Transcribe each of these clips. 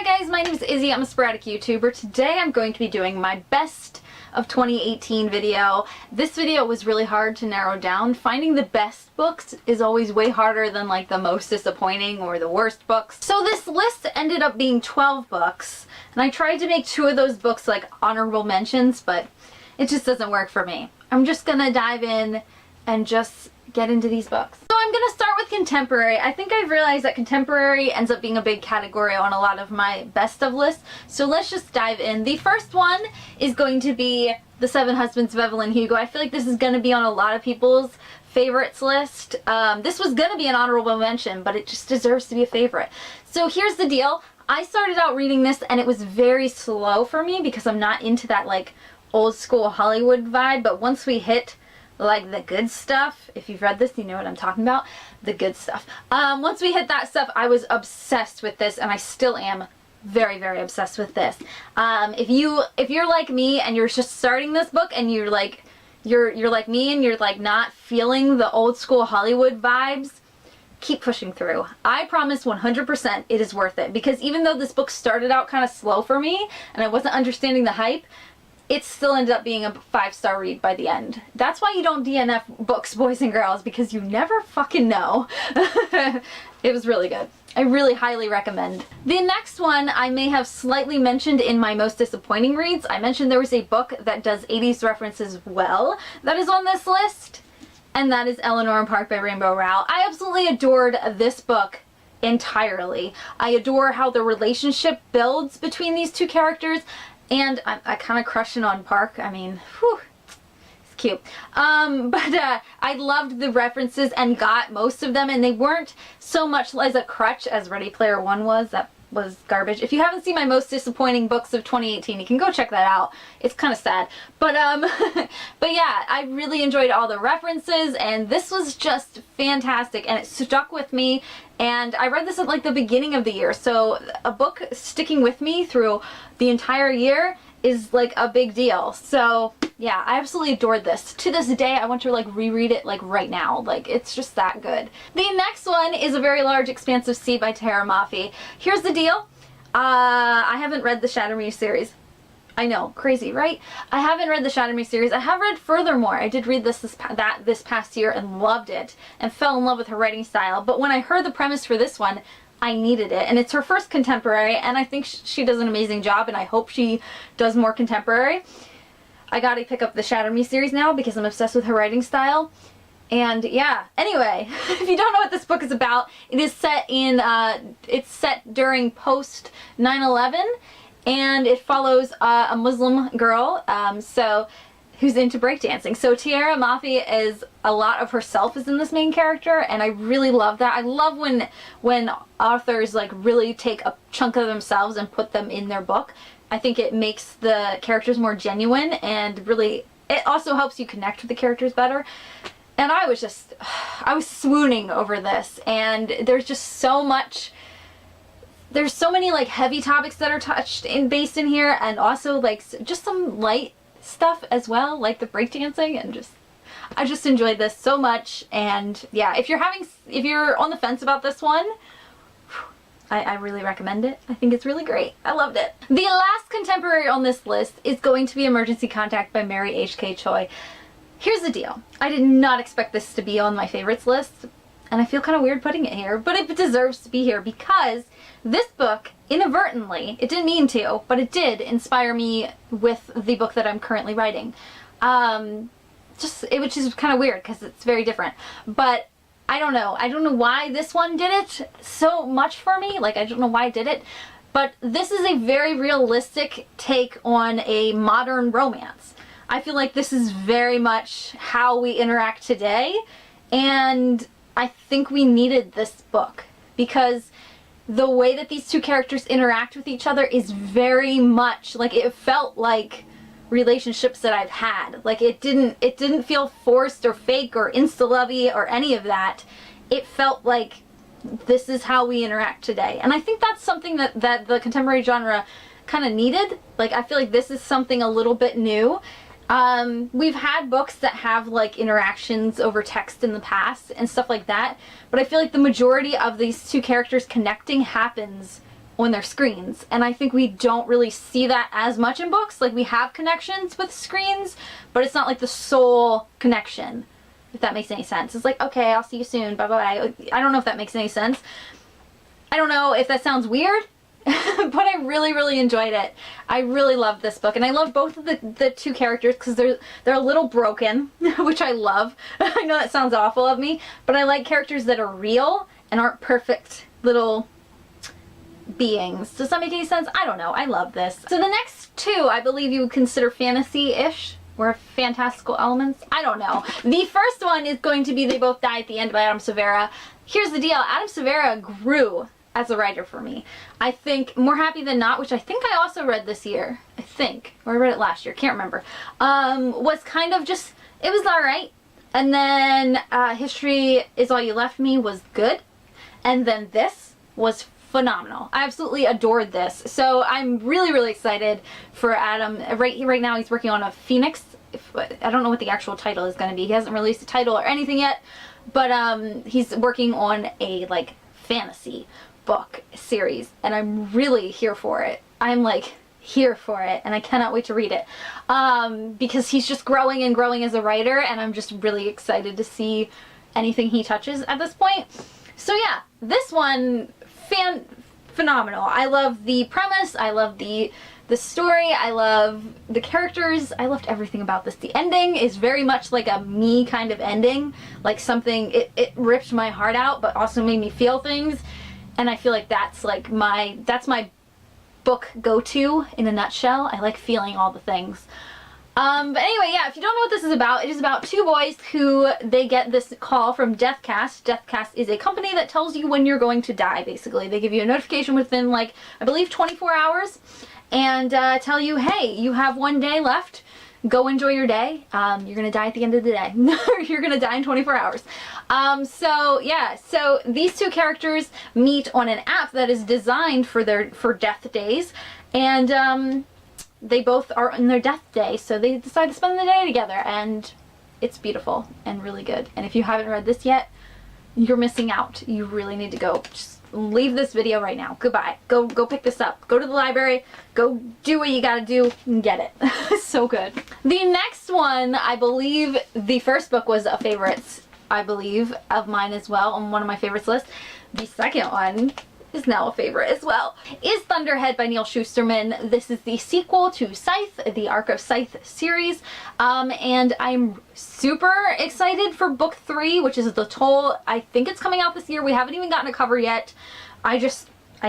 Hi guys, my name is Izzy. I'm a sporadic YouTuber. Today I'm going to be doing my best of 2018 video. This video was really hard to narrow down. Finding the best books is always way harder than like the most disappointing or the worst books. So this list ended up being 12 books, and I tried to make 2 of those books like honorable mentions, but it just doesn't work for me. I'm just gonna dive in and just get into these books. So I'm gonna start with contemporary. I think I've realized that contemporary ends up being a big category on a lot of my best of lists, so let's just dive in. The first one is going to be The Seven Husbands of Evelyn Hugo. I feel like this is gonna be on a lot of people's favorites list. This was gonna be an honorable mention, but it just deserves to be a favorite. So here's the deal. I started out reading this and it was very slow for me because I'm not into that like old school Hollywood vibe, but once we hit like the good stuff, if you've read this you know what I'm talking about, the good stuff. Once we hit that stuff, I was obsessed with this, and I still am very, very obsessed with this. If you're like me and you're just starting this book and you're like me and you're like not feeling the old school Hollywood vibes, keep pushing through. I promise 100% it is worth it, because even though this book started out kind of slow for me and I wasn't understanding the hype, it still ended up being a 5-star read by the end. That's why you don't DNF books, boys and girls, because you never fucking know. It was really good. I really highly recommend. The next one I may have slightly mentioned in my most disappointing reads. I mentioned there was a book that does 80s references well that is on this list, and that is Eleanor and Park by Rainbow Rowell. I absolutely adored this book entirely. I adore how the relationship builds between these two characters. And I kind of crushing on Park. I mean, whew, it's cute. I loved the references and got most of them, and they weren't so much as a crutch as Ready Player One was. That was garbage. If you haven't seen my most disappointing books of 2018, you can go check that out. It's kind of sad. But yeah, I really enjoyed all the references, and this was just fantastic, and it stuck with me. And I read this at like the beginning of the year, so a book sticking with me through the entire year is like a big deal. So yeah, I absolutely adored this. To this day, I want to like reread it like right now. Like, it's just that good. The next one is A Very Large Expanse of Sea by Tahereh Mafi. Here's the deal. I haven't read the Shatter Me series. I know, crazy, right? I haven't read the Shatter Me series. I have read Furthermore. I did read this past year and loved it and fell in love with her writing style. But when I heard the premise for this one, I needed it. And it's her first contemporary, and I think she does an amazing job, and I hope she does more contemporary. I gotta pick up the Shatter Me series now because I'm obsessed with her writing style. And yeah, anyway, if you don't know what this book is about, it is set in, it's set during post 9/11, and it follows a Muslim girl, who's into breakdancing. So Tahereh Mafi is, a lot of herself is in this main character, and I really love that. I love when authors like really take a chunk of themselves and put them in their book. I think it makes the characters more genuine, and really, it also helps you connect with the characters better. And I was swooning over this, and there's just so much. There's so many like heavy topics that are touched and based in here, and also like just some light stuff as well, like the breakdancing, and I just enjoyed this so much. And yeah, if you're on the fence about this one, I really recommend it. I think it's really great. I loved it. The last contemporary on this list is going to be Emergency Contact by Mary H.K. Choi. Here's the deal. I did not expect this to be on my favorites list, and I feel kind of weird putting it here, but it deserves to be here because this book, inadvertently, it didn't mean to, but it did inspire me with the book that I'm currently writing. Which is kind of weird because it's very different. But I don't know. I don't know why this one did it so much for me. Like, I don't know why I did it. But this is a very realistic take on a modern romance. I feel like this is very much how we interact today. And I think we needed this book because the way that these two characters interact with each other is very much like, it felt like relationships that I've had. Like, it didn't feel forced or fake or insta-lovey or any of that. It felt like this is how we interact today. And I think that's something that the contemporary genre kind of needed. Like, I feel like this is something a little bit new. We've had books that have like interactions over text in the past and stuff like that, but I feel like the majority of these two characters connecting happens on their screens. And I think we don't really see that as much in books. Like, we have connections with screens, but it's not like the sole connection, if that makes any sense. It's like, okay, I'll see you soon, bye bye. I don't know if that makes any sense. I don't know if that sounds weird, but I really, really enjoyed it. I really loved this book, and I love both of the two characters because they're a little broken, which I love. I know that sounds awful of me, but I like characters that are real and aren't perfect little beings. Does that make any sense? I don't know. I love this. So the next two, I believe you would consider fantasy-ish, or fantastical elements. I don't know. The first one is going to be They Both Die at the End by Adam Silvera. Here's the deal. Adam Silvera grew as a writer for me. I think More Happy Than Not, which I think I also read this year, I think, or I read it last year, can't remember, was kind of just, it was alright. And then History Is All You Left Me was good. And then this was phenomenal. I absolutely adored this. So I'm really, really excited for Adam. Right now he's working on a Phoenix. I don't know what the actual title is going to be. He hasn't released a title or anything yet, but he's working on a like fantasy book series, and I'm really here for it. I'm like here for it, and I cannot wait to read it because he's just growing and growing as a writer, and I'm just really excited to see anything he touches at this point. So yeah, this one, phenomenal. I love the premise, I love the story, I love the characters, I loved everything about this. The ending is very much like a me kind of ending, like something, it ripped my heart out but also made me feel things, and I feel like that's like that's my book go-to in a nutshell. I like feeling all the things. But anyway, yeah, if you don't know what this is about, it is about two boys who, they get this call from Deathcast. Deathcast is a company that tells you when you're going to die, basically. They give you a notification within, like, I believe 24 hours, and tell you, hey, you have one day left, go enjoy your day, you're gonna die at the end of the day, you're gonna die in 24 hours. So yeah, so these two characters meet on an app that is designed for death days, and they both are on their death day, so they decide to spend the day together, and it's beautiful and really good. And if you haven't read this yet, you're missing out. You really need to go. Just leave this video right now. Goodbye. Go pick this up. Go to the library. Go do what you gotta do and get it. So good. The next one, I believe the first book was a favorite, I believe, of mine as well, on one of my favorites list. The second one is now a favorite as well, is Thunderhead by Neal Shusterman. This is the sequel to Scythe, the Arc of Scythe series, and I'm super excited for book 3, which is The Toll. I think it's coming out this year. We haven't even gotten a cover yet. I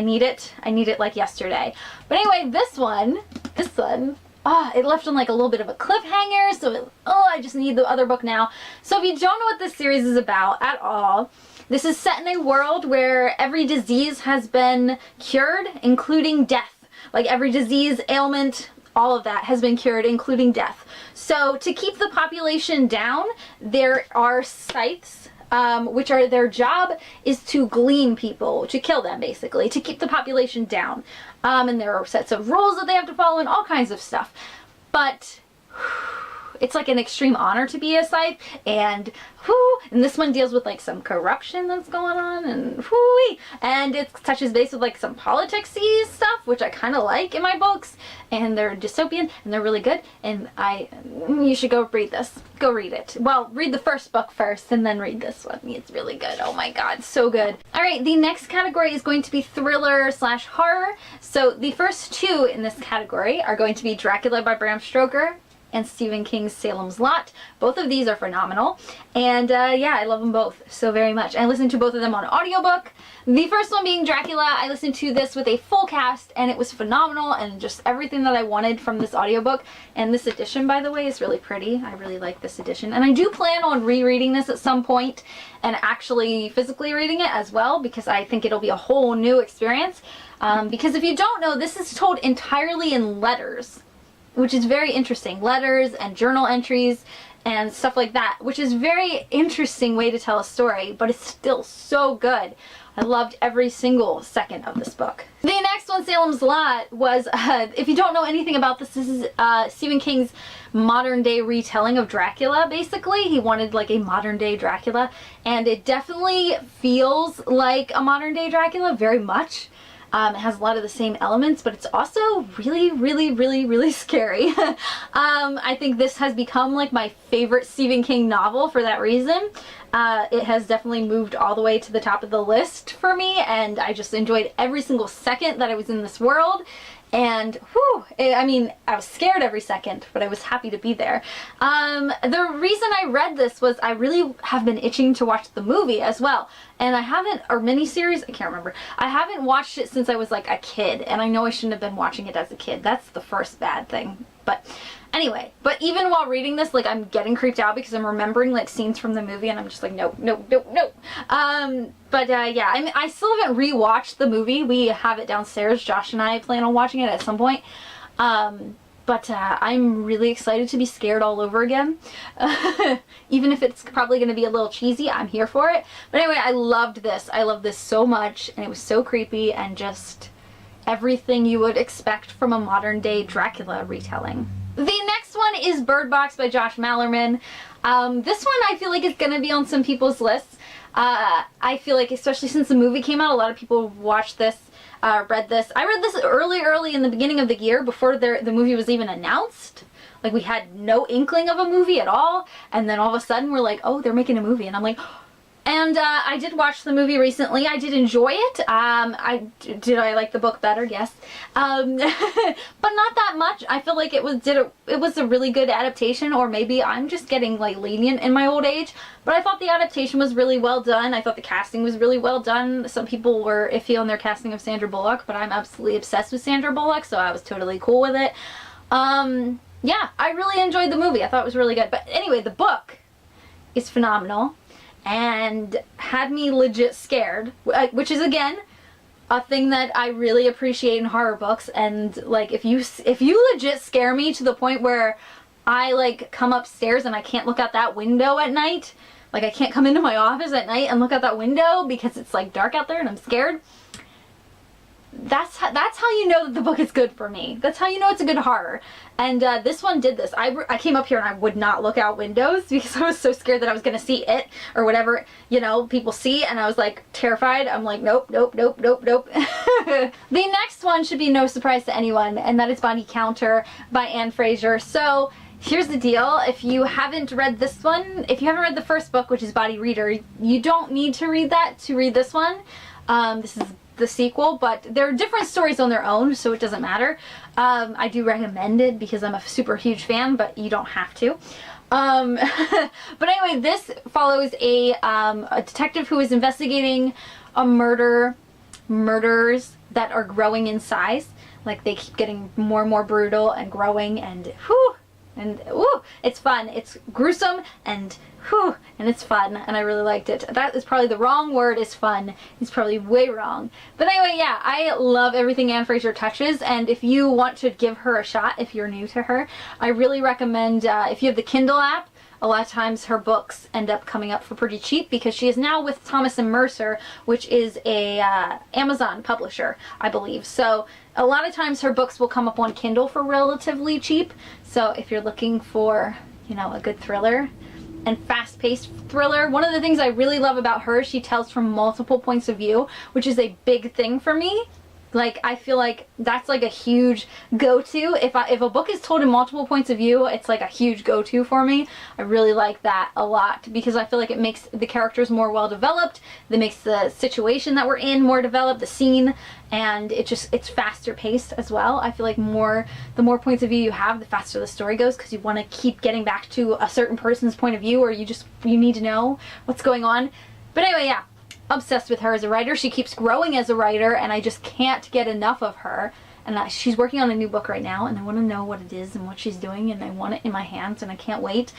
need it. I need it like yesterday. But anyway, this one, it left on like a little bit of a cliffhanger, so I just need the other book now. So if you don't know what this series is about at all, this is set in a world where every disease has been cured, including death. Like every disease, ailment, all of that has been cured, including death. So to keep the population down, there are scythes, which are their job is to glean people, to kill them basically, to keep the population down. And there are sets of rules that they have to follow and all kinds of stuff. But it's like an extreme honor to be a scythe, and this one deals with like some corruption that's going on, and it touches base with like some politics-y stuff, which I kind of like in my books, and they're dystopian and they're really good, and you should go read this. Go read it. Well, read the first book first and then read this one. It's really good. Oh my god, so good. Alright, the next category is going to be thriller/horror. So the first two in this category are going to be Dracula by Bram Stoker and Stephen King's Salem's Lot. Both of these are phenomenal, and yeah, I love them both so very much. I listened to both of them on audiobook. The first one being Dracula, I listened to this with a full cast, and it was phenomenal, and just everything that I wanted from this audiobook. And this edition, by the way, is really pretty. I really like this edition, and I do plan on rereading this at some point and actually physically reading it as well, because I think it'll be a whole new experience. Because if you don't know, this is told entirely in letters, which is very interesting. Letters and journal entries and stuff like that, which is very interesting way to tell a story, but it's still so good. I loved every single second of this book. The next one, Salem's Lot, was, if you don't know anything about this, this is Stephen King's modern day retelling of Dracula, basically. He wanted like a modern day Dracula, and it definitely feels like a modern day Dracula, very much. It has a lot of the same elements, but it's also really, really, really, really scary. I think this has become like my favorite Stephen King novel for that reason. It has definitely moved all the way to the top of the list for me, and I just enjoyed every single second that I was in this world. And whew, I mean, I was scared every second, but I was happy to be there. The reason I read this was I really have been itching to watch the movie as well. And I haven't, or miniseries, I can't remember. I haven't watched it since I was like a kid, and I know I shouldn't have been watching it as a kid. That's the first bad thing. But anyway, but even while reading this, like, I'm getting creeped out because I'm remembering like scenes from the movie, and I'm just like, no, no, no, no. Yeah, I mean, I still haven't rewatched the movie. We have it downstairs. Josh and I plan on watching it at some point. I'm really excited to be scared all over again. Even if it's probably going to be a little cheesy, I'm here for it. But anyway, I loved this. I loved this so much, and it was so creepy and just everything you would expect from a modern day Dracula retelling. The next one is Bird Box by Josh Malerman. This one I feel like is going to be on some people's lists. I feel like, especially since the movie came out, a lot of people watched this, read this. I read this early in the beginning of the year before the movie was even announced. Like, we had no inkling of a movie at all, and then all of a sudden we're like, oh, they're making a movie, and I'm like, and I did watch the movie recently. I did enjoy it. Did I like the book better? Yes. But not that much. I feel like it was a really good adaptation, or maybe I'm just getting like lenient in my old age. But I thought the adaptation was really well done. I thought the casting was really well done. Some people were iffy on their casting of Sandra Bullock, but I'm absolutely obsessed with Sandra Bullock, so I was totally cool with it. Yeah, I really enjoyed the movie. I thought it was really good. But anyway, the book is phenomenal and had me legit scared, which is, again, a thing that I really appreciate in horror books. And like, if you legit scare me to the point where I like come upstairs and I can't look out that window at night, like I can't come into my office at night and look out that window because it's like dark out there and I'm scared, that's how you know that the book is good for me. That's how you know it's a good horror. And this one did this. I came up here and I would not look out windows because I was so scared that I was going to see it or whatever, you know, people see, and I was like terrified. I'm like, nope, nope, nope, nope, nope. The next one should be no surprise to anyone, and that is Body Counter by Anne Fraser. So here's the deal. If you haven't read this one, if you haven't read the first book, which is Body Reader, you don't need to read that to read this one. This is the sequel, but they're different stories on their own, so it doesn't matter. I do recommend it because I'm a super huge fan, but you don't have to. But anyway, this follows a detective who is investigating a murders that are growing in size. Like, they keep getting more and more brutal and growing, and whew, and whew, it's fun. It's gruesome and whew, and it's fun, and I really liked it. That is probably the wrong word, is fun. It's probably way wrong. But anyway, yeah, I love everything Anne Fraser touches, and if you want to give her a shot, if you're new to her, I really recommend, if you have the Kindle app, a lot of times her books end up coming up for pretty cheap because she is now with Thomas & Mercer, which is a Amazon publisher, I believe. So a lot of times her books will come up on Kindle for relatively cheap. So if you're looking for, you know, a good thriller and fast-paced thriller, one of the things I really love about her, she tells from multiple points of view, which is a big thing for me. Like, I feel like that's like a huge go-to. If a book is told in multiple points of view, it's like a huge go-to for me. I really like that a lot because I feel like it makes the characters more well-developed. It makes the situation that we're in more developed, the scene, and it's faster paced as well. I feel like the more points of view you have, the faster the story goes because you want to keep getting back to a certain person's point of view, or you need to know what's going on. But anyway, yeah. Obsessed with her as a writer. She keeps growing as a writer, and I just can't get enough of her. And she's working on a new book right now, and I want to know what it is and what she's doing, and I want it in my hands, and I can't wait.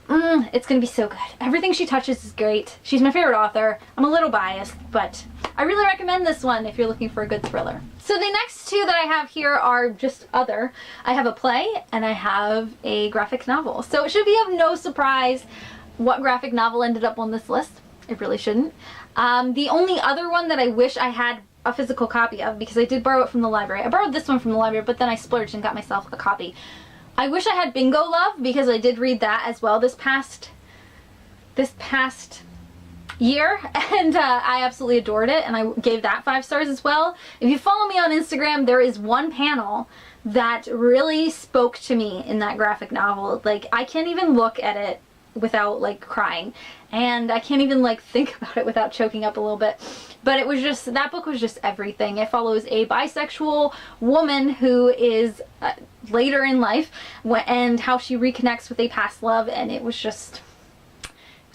It's gonna be so good. Everything she touches is great. She's my favorite author. I'm a little biased, but I really recommend this one if you're looking for a good thriller. So the next two that I have here are just other. I have a play, and I have a graphic novel. So it should be of no surprise what graphic novel ended up on this list. It really shouldn't. The only other one that I wish I had a physical copy of, because I did borrow it from the library. I borrowed this one from the library, but then I splurged and got myself a copy. I wish I had Bingo Love, because I did read that as well this past year, and I absolutely adored it, and I gave that 5 stars as well. If you follow me on Instagram, there is one panel that really spoke to me in that graphic novel. Like, I can't even look at it without like crying, and I can't even like think about it without choking up a little bit. But it was just, that book was just everything. It follows a bisexual woman who is later in life, and how she reconnects with a past love, and it was just,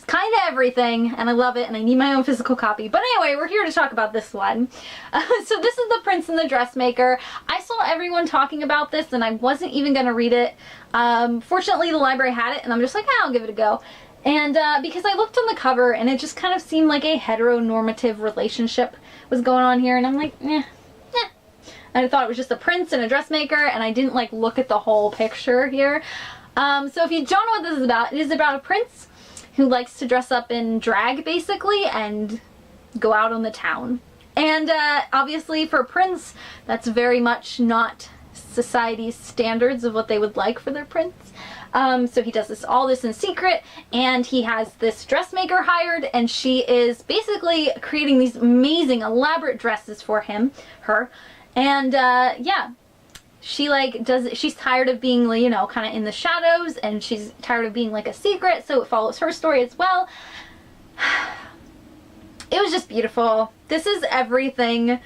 kind of everything, and I love it, and I need my own physical copy. But anyway, we're here to talk about this one. So this is The Prince and the Dressmaker. I saw everyone talking about this, and I wasn't even going to read it. Fortunately, the library had it, and I'm just like, I'll give it a go. And because I looked on the cover, and it just kind of seemed like a heteronormative relationship was going on here, and I'm like, eh. And I thought it was just a prince and a dressmaker, and I didn't like look at the whole picture here. So if you don't know what this is about, it is about a prince who likes to dress up in drag, basically, and go out on the town. And obviously for a prince, that's very much not society's standards of what they would like for their prince. So he does all this in secret, and he has this dressmaker hired, and she is basically creating these amazing, elaborate dresses for her. And yeah. She's tired of being, you know, kind of in the shadows, and she's tired of being like a secret, so it follows her story as well. It was just beautiful. This is everything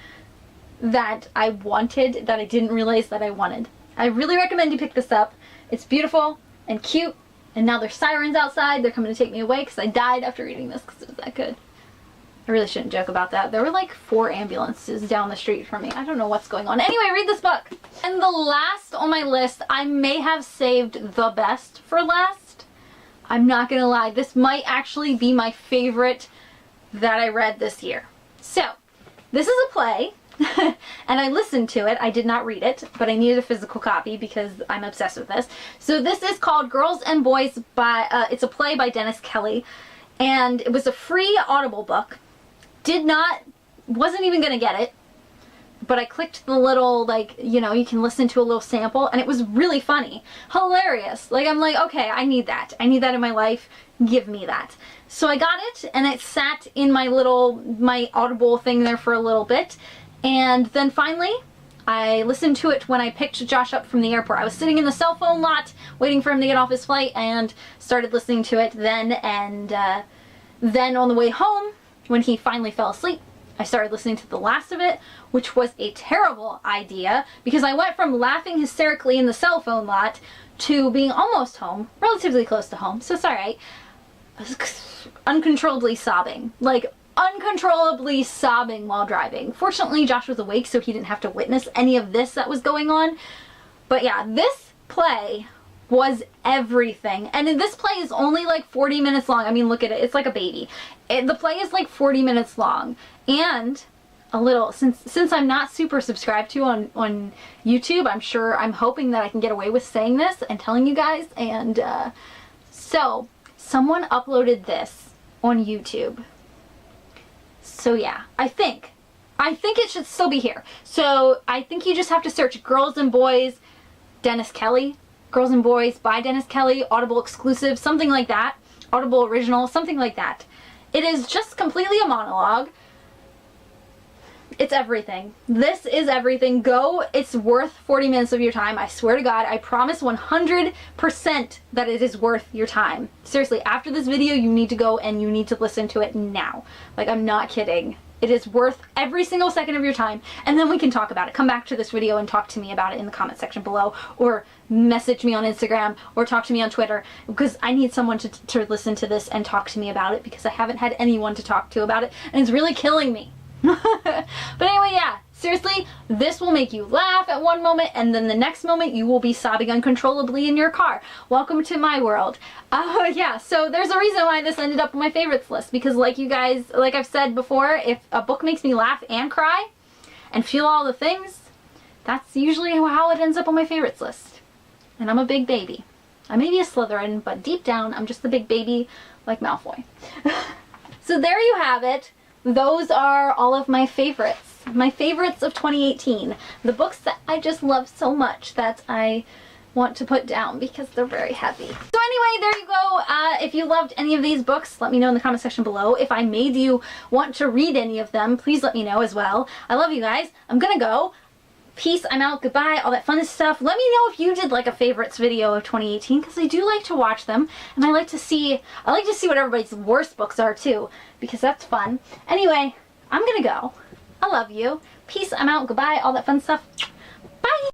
that I wanted, that I didn't realize that I wanted. I really recommend you pick this up. It's beautiful and cute, and now there's sirens outside. They're coming to take me away because I died after reading this because it was that good. I really shouldn't joke about that. There were like 4 ambulances down the street from me. I don't know what's going on. Anyway, read this book. And the last on my list, I may have saved the best for last. I'm not gonna lie. This might actually be my favorite that I read this year. So, this is a play, and I listened to it. I did not read it, but I needed a physical copy because I'm obsessed with this. So this is called Girls and Boys by, it's a play by Dennis Kelly, and it was a free Audible book. Wasn't even gonna get it, but I clicked the little, like, you know, you can listen to a little sample, and it was really funny. Hilarious. Like, I'm like, okay, I need that. I need that in my life. Give me that. So I got it, and it sat in my Audible thing there for a little bit, and then finally, I listened to it when I picked Josh up from the airport. I was sitting in the cell phone lot, waiting for him to get off his flight, and started listening to it then, and then on the way home, when he finally fell asleep, I started listening to the last of it, which was a terrible idea because I went from laughing hysterically in the cell phone lot to being almost home, relatively close to home, so it's alright. I was uncontrollably sobbing. Like, uncontrollably sobbing while driving. Fortunately, Josh was awake, so he didn't have to witness any of this that was going on. But yeah, this play was everything. And this play is only like 40 minutes long. I mean, look at it. It's like a baby. The play is like 40 minutes long. And a little, since I'm not super subscribed to on YouTube, I'm hoping that I can get away with saying this and telling you guys. And so someone uploaded this on YouTube. So yeah, I think it should still be here. So I think you just have to search Girls and Boys Dennis Kelly. Girls and Boys by Dennis Kelly, Audible exclusive, something like that. Audible original, something like that. It is just completely a monologue. It's everything. This is everything. Go. It's worth 40 minutes of your time. I swear to God, I promise 100% that it is worth your time. Seriously, after this video, you need to go and you need to listen to it now. Like, I'm not kidding. It is worth every single second of your time, and then we can talk about it. Come back to this video and talk to me about it in the comment section below, or message me on Instagram, or talk to me on Twitter, because I need someone to listen to this and talk to me about it, because I haven't had anyone to talk to about it, and it's really killing me. But anyway, yeah, seriously, this will make you laugh at one moment, and then the next moment you will be sobbing uncontrollably in your car. Welcome to my world. Yeah, so there's a reason why this ended up on my favorites list, because like I've said before, if a book makes me laugh and cry and feel all the things, that's usually how it ends up on my favorites list. And I'm a big baby. I may be a Slytherin, but deep down I'm just the big baby like Malfoy. So there you have it. Those are all of my favorites. My favorites of 2018. The books that I just love so much that I want to put down because they're very heavy. So anyway, there you go. If you loved any of these books, let me know in the comment section below. If I made you want to read any of them, please let me know as well. I love you guys. I'm gonna go. Peace, I'm out, goodbye, all that fun stuff. Let me know if you did like a favorites video of 2018, because I do like to watch them, and I like to see what everybody's worst books are too, because that's fun. Anyway, I'm gonna go. I love you. Peace, I'm out, goodbye, all that fun stuff.